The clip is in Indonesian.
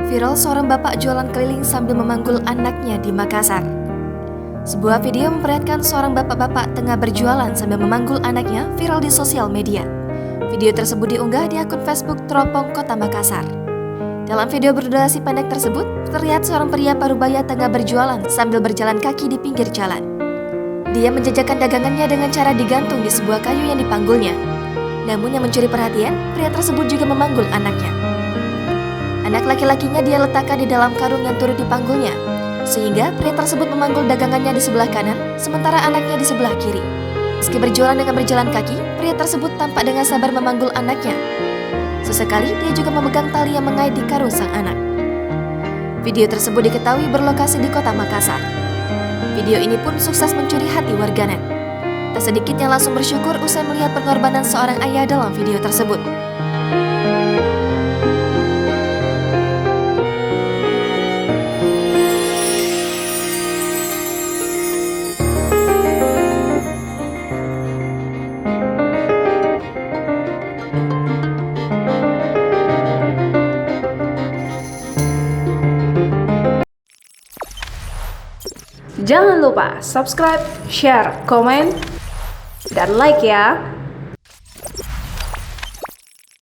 Viral seorang bapak jualan keliling sambil memanggul anaknya di Makassar. Sebuah video memperlihatkan seorang bapak-bapak tengah berjualan sambil memanggul anaknya viral di sosial media. Video tersebut diunggah di akun Facebook Teropong Kota Makassar. Dalam video berdurasi pendek tersebut, terlihat seorang pria parubaya tengah berjualan sambil berjalan kaki di pinggir jalan. Dia menjajakan dagangannya dengan cara digantung di sebuah kayu yang dipanggulnya. Namun yang mencuri perhatian, pria tersebut juga memanggul anaknya. Anak laki-lakinya dia letakkan di dalam karung yang turut dipanggulnya, sehingga pria tersebut memanggul dagangannya di sebelah kanan, sementara anaknya di sebelah kiri. Meski berjualan dengan berjalan kaki, pria tersebut tampak dengan sabar memanggul anaknya. Sesekali dia juga memegang tali yang mengait di karung sang anak. Video tersebut diketahui berlokasi di Kota Makassar. Video ini pun sukses mencuri hati warganet. Tak sedikit yang langsung bersyukur usai melihat pengorbanan seorang ayah dalam video tersebut. Jangan lupa subscribe, share, komen, dan like ya.